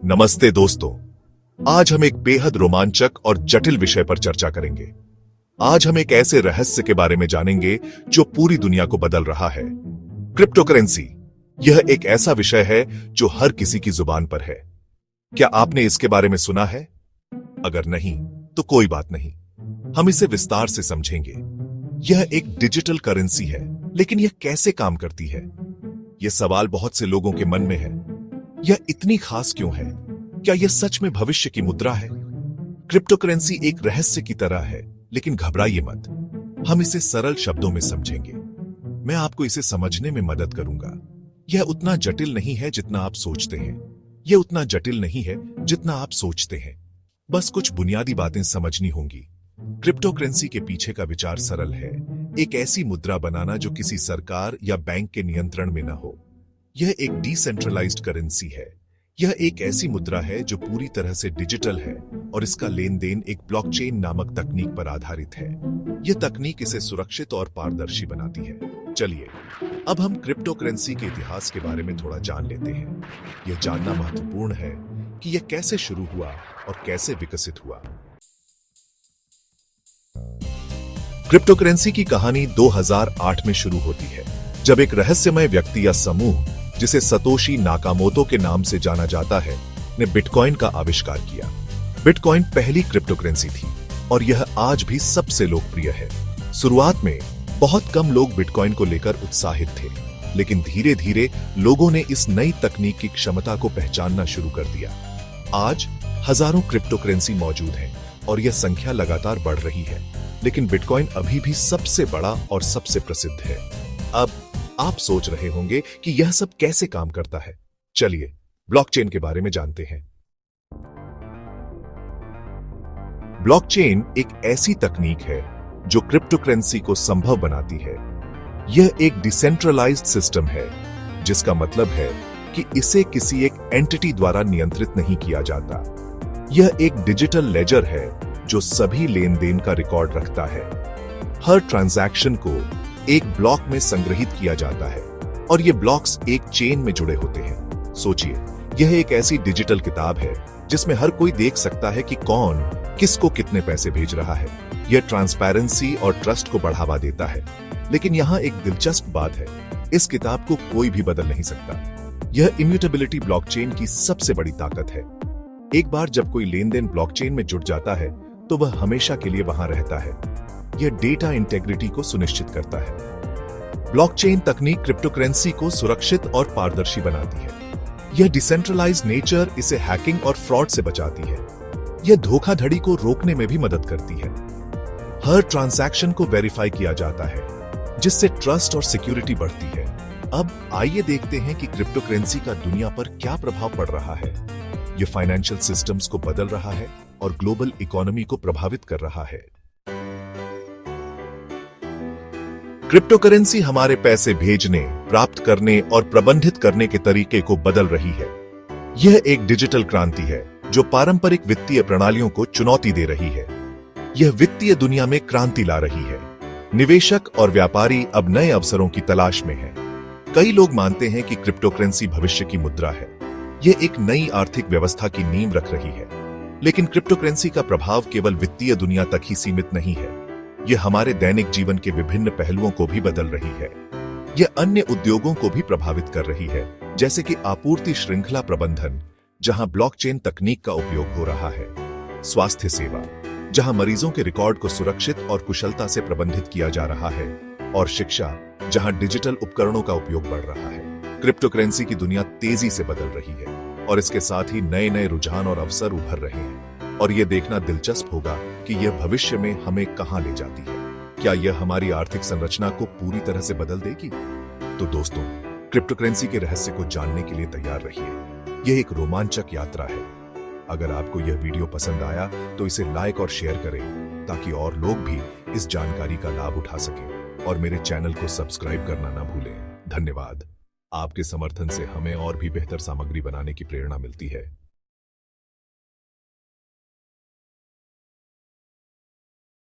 नमस्ते दोस्तों, आज हम एक बेहद रोमांचक और जटिल विषय पर चर्चा करेंगे। आज हम एक ऐसे रहस्य के बारे में जानेंगे जो पूरी दुनिया को बदल रहा है, क्रिप्टोकरेंसी। यह एक ऐसा विषय है जो हर किसी की जुबान पर है। क्या आपने इसके बारे में सुना है? अगर नहीं, तो कोई बात नहीं, हम इसे विस्तार से समझेंगे। यह एक डिजिटल करेंसी है, लेकिन यह कैसे काम करती है? यह सवाल बहुत से लोगों के मन में है। यह इतनी खास क्यों है? क्या यह सच में भविष्य की मुद्रा है? क्रिप्टोकरेंसी एक रहस्य की तरह है, लेकिन घबराइए मत, हम इसे सरल शब्दों में समझेंगे। मैं आपको इसे समझने में मदद करूंगा। यह उतना जटिल नहीं है जितना आप सोचते हैं। यह उतना जटिल नहीं है जितना आप सोचते हैं। बस कुछ बुनियादी बातें समझनी होंगी। क्रिप्टोकरेंसी के पीछे का विचार सरल है, एक ऐसी मुद्रा बनाना जो किसी सरकार या बैंक के नियंत्रण में न हो। यह एक डिसेंट्रलाइज्ड करेंसी है। यह एक ऐसी मुद्रा है जो पूरी तरह से डिजिटल है और इसका लेन देन एक ब्लॉकचेन नामक तकनीक पर आधारित है। यह तकनीक इसे सुरक्षित और पारदर्शी बनाती है। चलिए, अब हम क्रिप्टोकरेंसी के इतिहास के बारे में थोड़ा जान लेते हैं। यह जानना महत्वपूर्ण है कि यह कैसे शुरू हुआ और कैसे विकसित हुआ। क्रिप्टोकरेंसी की कहानी 2008 में शुरू होती है, जब एक रहस्यमय व्यक्ति या समूह, जिसे सतोशी नाकामोतो के नाम से जाना जाता है, ने बिटकॉइन का आविष्कार किया। बिटकॉइन पहली क्रिप्टोकरेंसी थी और यह आज भी सबसे लोकप्रिय है। शुरुआत में बहुत कम लोग बिटकॉइन को लेकर उत्साहित थे, लेकिन धीरे धीरे लोगों ने इस नई तकनीक की क्षमता को पहचानना शुरू कर दिया। आज हजारों क्रिप्टोकरेंसी मौजूद हैं और यह संख्या लगातार बढ़ रही है, लेकिन बिटकॉइन अभी भी सबसे बड़ा और सबसे प्रसिद्ध है। अब आप सोच रहे होंगे कि यह सब कैसे काम करता है। चलिए, ब्लॉकचेन के बारे में जानते हैं। ब्लॉकचेन एक ऐसी तकनीक है जो क्रिप्टोकरेंसी को संभव बनाती है। यह एक डिसेंट्रलाइज्ड सिस्टम है, जिसका मतलब है कि इसे किसी एक एंटिटी द्वारा नियंत्रित नहीं किया जाता। यह एक डिजिटल लेजर है जो सभी लेन देन का रिकॉर्ड रखता है। हर ट्रांजैक्शन को एक ब्लॉक में संग्रहित किया जाता है और ये ब्लॉक्स एक चेन में जुड़े होते हैं। सोचिए, यह एक ऐसी डिजिटल किताब है जिसमें हर कोई देख सकता है कि कौन किसको कितने पैसे भेज रहा है। यह ट्रांसपेरेंसी और ट्रस्ट को बढ़ावा देता है। लेकिन यहाँ एक दिलचस्प बात है, इस किताब को कोई भी बदल नहीं सकता। यह इम्यूटेबिलिटी ब्लॉकचेन की सबसे बड़ी ताकत है। एक बार जब कोई लेन देन ब्लॉकचेन में जुड़ जाता है, तो वह हमेशा के लिए वहां रहता है। यह डेटा इंटेग्रिटी को सुनिश्चित करता है। ब्लॉकचेन तकनीक क्रिप्टोकरेंसी को सुरक्षित और पारदर्शी बनाती है। यह डिसेंट्रलाइज्ड नेचर इसे हैकिंग और फ्रॉड से बचाती है। यह धोखाधड़ी को रोकने में भी मदद करती है। हर ट्रांजैक्शन को वेरीफाई किया जाता है, जिससे ट्रस्ट और सिक्योरिटी बढ़ती है। अब आइए देखते हैं कि क्रिप्टोकरेंसी का दुनिया पर क्या प्रभाव पड़ रहा है। यह फाइनेंशियल सिस्टम्स को बदल रहा है और ग्लोबल इकोनॉमी को प्रभावित कर रहा है। क्रिप्टोकरेंसी हमारे पैसे भेजने, प्राप्त करने और प्रबंधित करने के तरीके को बदल रही है। यह एक डिजिटल क्रांति है जो पारंपरिक वित्तीय प्रणालियों को चुनौती दे रही है। यह वित्तीय दुनिया में क्रांति ला रही है। निवेशक और व्यापारी अब नए अवसरों की तलाश में हैं। कई लोग मानते हैं कि क्रिप्टोकरेंसी भविष्य की मुद्रा है। यह एक नई आर्थिक व्यवस्था की नींव रख रही है। लेकिन क्रिप्टोकरेंसी का प्रभाव केवल वित्तीय दुनिया तक ही सीमित नहीं है। यह हमारे दैनिक जीवन के विभिन्न पहलुओं को भी बदल रही है। यह अन्य उद्योगों को भी प्रभावित कर रही है, जैसे कि आपूर्ति श्रृंखला प्रबंधन, जहां ब्लॉकचेन तकनीक का उपयोग हो रहा है। स्वास्थ्य सेवा, जहां मरीजों के रिकॉर्ड को सुरक्षित और कुशलता से प्रबंधित किया जा रहा है। और शिक्षा, जहां डिजिटल उपकरणों का उपयोग बढ़ रहा है। क्रिप्टोकरेंसी की दुनिया तेजी से बदल रही है और इसके साथ ही नए नए रुझान और अवसर उभर रहे हैं। और यह देखना दिलचस्प होगा कि यह भविष्य में हमें कहां ले जाती है। क्या यह हमारी आर्थिक संरचना को पूरी तरह से बदल देगी? तो दोस्तों, क्रिप्टोकरेंसी के रहस्य को जानने के लिए तैयार रहिए। यह एक रोमांचक यात्रा है। अगर आपको यह वीडियो पसंद आया तो इसे लाइक और शेयर करें, ताकि और लोग भी इस जानकारी का लाभ उठा सकें। और मेरे चैनल को सब्सक्राइब करना ना भूलें। धन्यवाद। आपके समर्थन से हमें और भी बेहतर सामग्री बनाने की प्रेरणा मिलती है।